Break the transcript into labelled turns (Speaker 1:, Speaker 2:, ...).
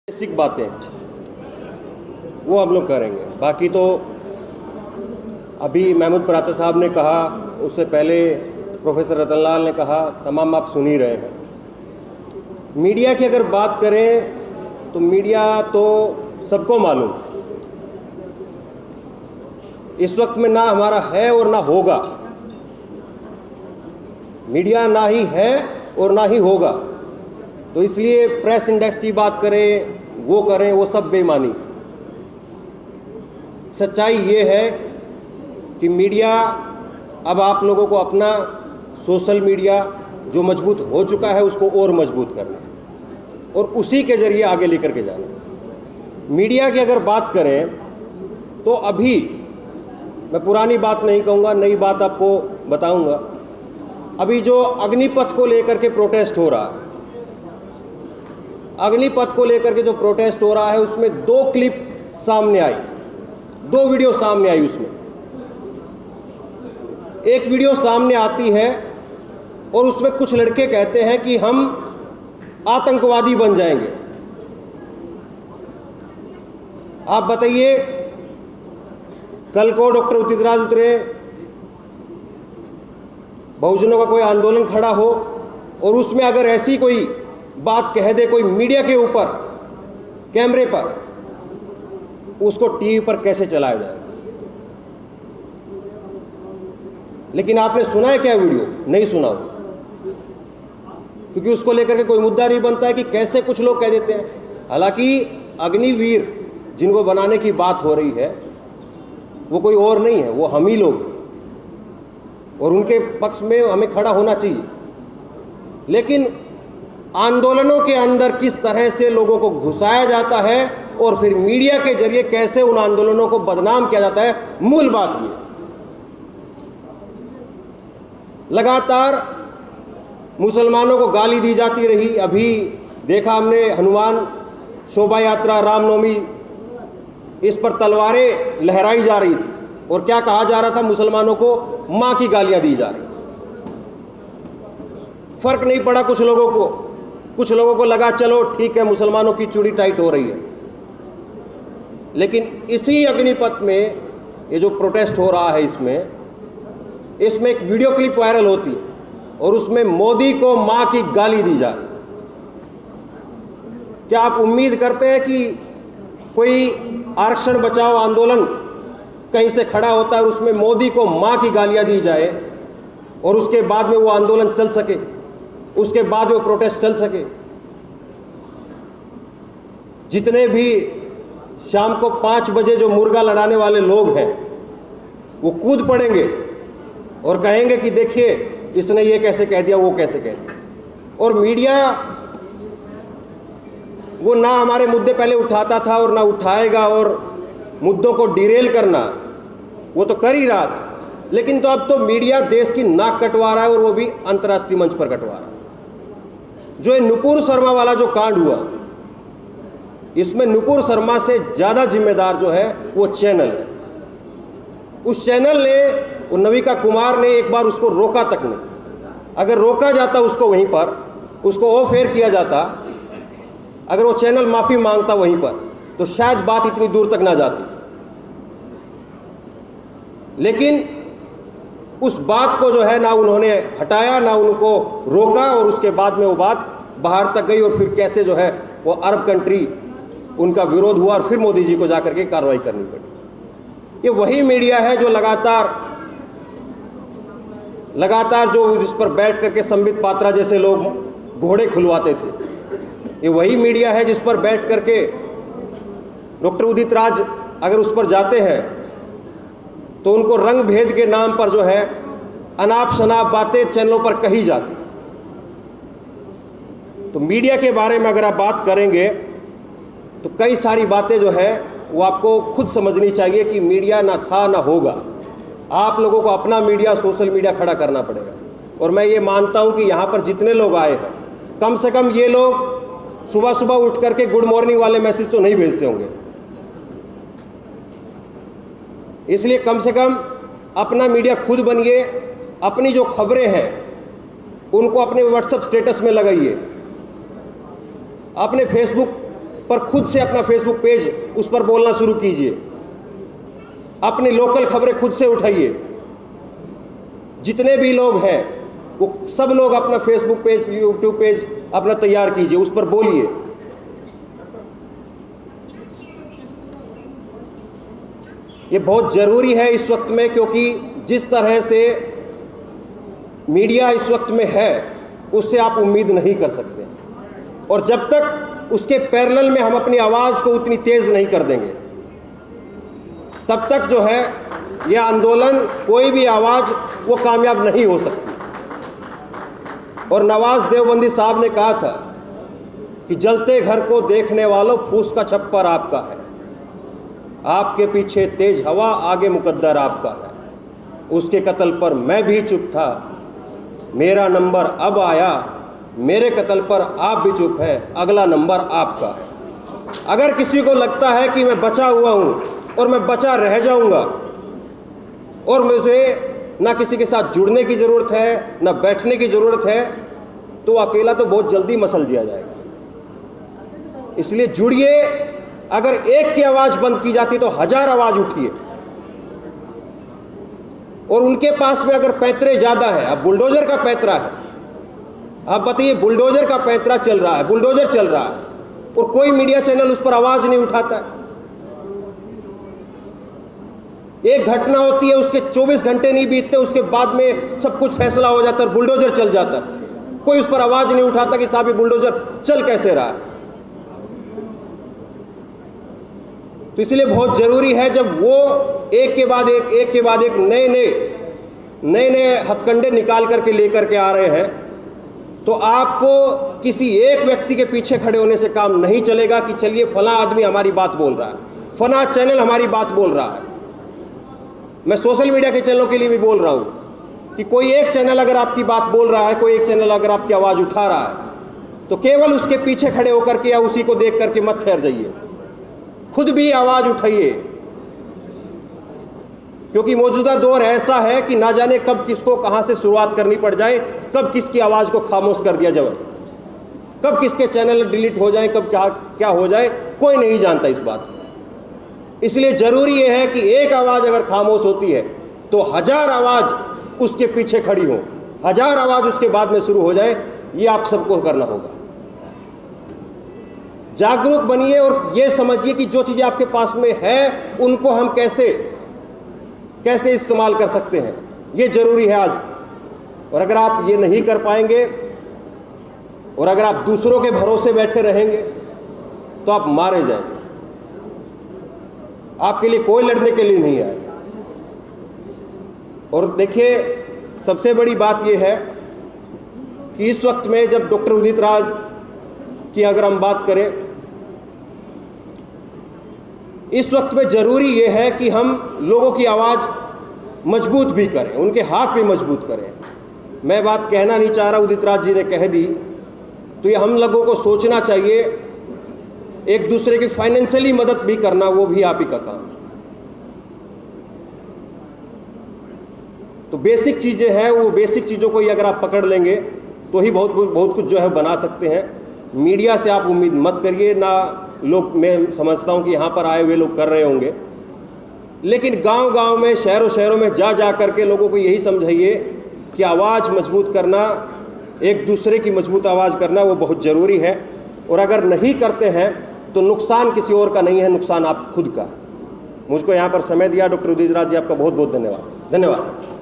Speaker 1: Basic बातें वो हम लोग करेंगे। बाकी तो अभी महमूद पराचा साहब ने कहा, उससे पहले प्रोफेसर रतनलाल ने कहा, तमाम आप सुन ही रहे हैं। मीडिया की अगर बात करें तो मीडिया तो सबको मालूम इस वक्त में ना हमारा है और ना होगा। मीडिया ना ही है और ना ही होगा। तो इसलिए प्रेस इंडेक्स की बात करें, वो सब बेईमानी। सच्चाई ये है कि मीडिया अब आप लोगों को अपना सोशल मीडिया जो मजबूत हो चुका है उसको और मजबूत करना और उसी के जरिए आगे लेकर के जाना। मीडिया की अगर बात करें तो अभी मैं पुरानी बात नहीं कहूँगा, नई बात आपको बताऊँगा। अभी जो अग्निपथ को लेकर के प्रोटेस्ट हो रहा है, अग्निपथ को लेकर के जो प्रोटेस्ट हो रहा है उसमें 2 क्लिप सामने आई, 2 वीडियो सामने आई। उसमें एक वीडियो सामने आती है और उसमें कुछ लड़के कहते हैं कि हम आतंकवादी बन जाएंगे। आप बताइए, कल को डॉक्टर उदित राज उतरे, बहुजनों का कोई आंदोलन खड़ा हो और उसमें अगर ऐसी कोई बात कह दे कोई मीडिया के ऊपर, कैमरे पर, उसको टीवी पर कैसे चलाया जाएगा? लेकिन आपने सुना है क्या वीडियो? नहीं सुना हो, क्योंकि उसको लेकर के कोई मुद्दा नहीं बनता है कि कैसे कुछ लोग कह देते हैं। हालांकि अग्निवीर जिनको बनाने की बात हो रही है वो कोई और नहीं है, वो हम ही लोग, और उनके पक्ष में हमें खड़ा होना चाहिए। लेकिन आंदोलनों के अंदर किस तरह से लोगों को घुसाया जाता है और फिर मीडिया के जरिए कैसे उन आंदोलनों को बदनाम किया जाता है, मूल बात ये। लगातार मुसलमानों को गाली दी जाती रही। अभी देखा हमने हनुमान शोभा यात्रा, रामनवमी, इस पर तलवारें लहराई जा रही थी और क्या कहा जा रहा था? मुसलमानों को मां की गालियां दी जा रही। फर्क नहीं पड़ा कुछ लोगों को। कुछ लोगों को लगा चलो ठीक है, मुसलमानों की चूड़ी टाइट हो रही है। लेकिन इसी अग्निपथ में ये जो प्रोटेस्ट हो रहा है, इसमें एक वीडियो क्लिप वायरल होती है और उसमें मोदी को मां की गाली दी जा रही है। क्या आप उम्मीद करते हैं कि कोई आरक्षण बचाओ आंदोलन कहीं से खड़ा होता है और उसमें मोदी को मां की गालियां दी जाए और उसके बाद में वो आंदोलन चल सके, उसके बाद वो प्रोटेस्ट चल सके? जितने भी शाम को 5 बजे जो मुर्गा लड़ाने वाले लोग हैं वो कूद पड़ेंगे और कहेंगे कि देखिए इसने ये कैसे कह दिया, वो कैसे कह दिया। और मीडिया वो ना हमारे मुद्दे पहले उठाता था और ना उठाएगा, और मुद्दों को डिरेल करना वो तो कर ही रहा था। लेकिन तो अब तो मीडिया देश की नाक कटवा रहा है और वो भी अंतर्राष्ट्रीय मंच पर कटवा रहा है। जो ये नुपुर शर्मा वाला जो कांड हुआ, इसमें नुपुर शर्मा से ज़्यादा जिम्मेदार जो है वो चैनल है। उस चैनल ने, वो नविका कुमार ने एक बार उसको रोका तक नहीं। अगर रोका जाता उसको वहीं पर, उसको ऑफ एयर किया जाता, अगर वो चैनल माफ़ी मांगता वहीं पर, तो शायद बात इतनी दूर तक ना जाती। लेकिन उस बात को जो है ना उन्होंने हटाया, ना उनको रोका, और उसके बाद में वो बात बाहर तक गई और फिर कैसे जो है वो अरब कंट्री उनका विरोध हुआ और फिर मोदी जी को जाकर के कार्रवाई करनी पड़ी। ये वही मीडिया है जो लगातार जो जिस पर बैठ करके संबित पात्रा जैसे लोग घोड़े खुलवाते थे। ये वही मीडिया है जिस पर बैठ करके डॉक्टर उदित राज अगर उस पर जाते हैं तो उनको रंग भेद के नाम पर जो है अनाप शनाप बातें चैनलों पर कही जाती। तो मीडिया के बारे में अगर आप बात करेंगे तो कई सारी बातें जो है वो आपको खुद समझनी चाहिए कि मीडिया ना था ना होगा। आप लोगों को अपना मीडिया, सोशल मीडिया खड़ा करना पड़ेगा। और मैं ये मानता हूं कि यहाँ पर जितने लोग आए हैं, कम से कम ये लोग सुबह सुबह उठ करके गुड मॉर्निंग वाले मैसेज तो नहीं भेजते होंगे। इसलिए कम से कम अपना मीडिया खुद बनिए। अपनी जो खबरें हैं उनको अपने व्हाट्सएप स्टेटस में लगाइए, अपने फेसबुक पर खुद से अपना फेसबुक पेज उस पर बोलना शुरू कीजिए। अपनी लोकल खबरें खुद से उठाइए। जितने भी लोग हैं वो सब लोग अपना फेसबुक पेज, यूट्यूब पेज अपना तैयार कीजिए, उस पर बोलिए। ये बहुत ज़रूरी है इस वक्त में, क्योंकि जिस तरह से मीडिया इस वक्त में है उससे आप उम्मीद नहीं कर सकते, और जब तक उसके पैरेलल में हम अपनी आवाज़ को उतनी तेज़ नहीं कर देंगे तब तक जो है यह आंदोलन, कोई भी आवाज़ वो कामयाब नहीं हो सकती। और नवाज देवबंदी साहब ने कहा था कि जलते घर को देखने वालों, फूस का छप्पर आपका है, आपके पीछे तेज हवा, आगे मुकद्दर आपका है। उसके कत्ल पर मैं भी चुप था, मेरा नंबर अब आया, मेरे कत्ल पर आप भी चुप हैं, अगला नंबर आपका है। अगर किसी को लगता है कि मैं बचा हुआ हूं और मैं बचा रह जाऊंगा और मुझे ना किसी के साथ जुड़ने की ज़रूरत है ना बैठने की ज़रूरत है, तो अकेला तो बहुत जल्दी मसल दिया जाएगा। इसलिए जुड़िए। अगर एक की आवाज़ बंद की जाती तो 1000 आवाज़ उठिए। और उनके पास में अगर पैतरे ज़्यादा है, अब बुलडोजर का पैतरा है, आप बताइए, बुलडोजर का पैतरा चल रहा है, बुलडोजर चल रहा है, और कोई मीडिया चैनल उस पर आवाज़ नहीं उठाता। एक घटना होती है, उसके 24 घंटे नहीं बीतते, उसके बाद में सब कुछ फैसला हो जाता है, बुलडोजर चल जाता है। कोई उस पर आवाज़ नहीं उठाता कि साहब ये बुलडोजर चल कैसे रहा है। तो इसलिए बहुत ज़रूरी है, जब वो एक के बाद एक नए हथकंडे निकाल करके लेकर के आ रहे हैं, तो आपको किसी एक व्यक्ति के पीछे खड़े होने से काम नहीं चलेगा कि चलिए फला आदमी हमारी बात बोल रहा है, फला चैनल हमारी बात बोल रहा है। मैं सोशल मीडिया के चैनलों के लिए भी बोल रहा हूँ कि कोई एक चैनल अगर आपकी बात बोल रहा है, कोई एक चैनल अगर आपकी आवाज़ उठा रहा है, तो केवल उसके पीछे खड़े होकर के या उसी को देख करके मत ठहर जाइए, खुद भी आवाज़ उठाइए। क्योंकि मौजूदा दौर ऐसा है कि ना जाने कब किसको कहां से शुरुआत करनी पड़ जाए, कब किसकी आवाज़ को खामोश कर दिया जाए, कब किसके चैनल डिलीट हो जाए, कब क्या हो जाए, कोई नहीं जानता इस बात को। इसलिए ज़रूरी यह है कि एक आवाज़ अगर खामोश होती है तो 1000 आवाज़ उसके पीछे खड़ी हो, 1000 आवाज़ उसके बाद में शुरू हो जाए। ये आप सबको करना होगा। जागरूक बनिए और ये समझिए कि जो चीज़ें आपके पास में है उनको हम कैसे इस्तेमाल कर सकते हैं, ये ज़रूरी है आज। और अगर आप ये नहीं कर पाएंगे और अगर आप दूसरों के भरोसे बैठे रहेंगे तो आप मारे जाएंगे। आपके लिए कोई लड़ने के लिए नहीं आएगा। और देखिए, सबसे बड़ी बात यह है कि इस वक्त में जब डॉक्टर उदित राज की अगर हम बात करें, इस वक्त में ज़रूरी ये है कि हम लोगों की आवाज़ मजबूत भी करें, उनके हाथ भी मजबूत करें। मैं बात कहना नहीं चाह रहा, उदित राज जी ने कह दी, तो ये हम लोगों को सोचना चाहिए। एक दूसरे की फाइनेंशियली मदद भी करना, वो भी आप ही का काम है। तो बेसिक चीज़ें हैं, वो बेसिक चीज़ों को ही अगर आप पकड़ लेंगे तो ही बहुत कुछ जो है बना सकते हैं। मीडिया से आप उम्मीद मत करिए, ना लोग, मैं समझता हूं कि यहाँ पर आए हुए लोग कर रहे होंगे, लेकिन गांव-गांव में, शहरों में जा करके लोगों को यही समझाइए कि आवाज़ मजबूत करना, एक दूसरे की मजबूत आवाज़ करना, वो बहुत ज़रूरी है। और अगर नहीं करते हैं तो नुकसान किसी और का नहीं है, नुकसान आप खुद का है। मुझको यहाँ पर समय दिया डॉक्टर उदित राज जी, आपका बहुत बहुत धन्यवाद।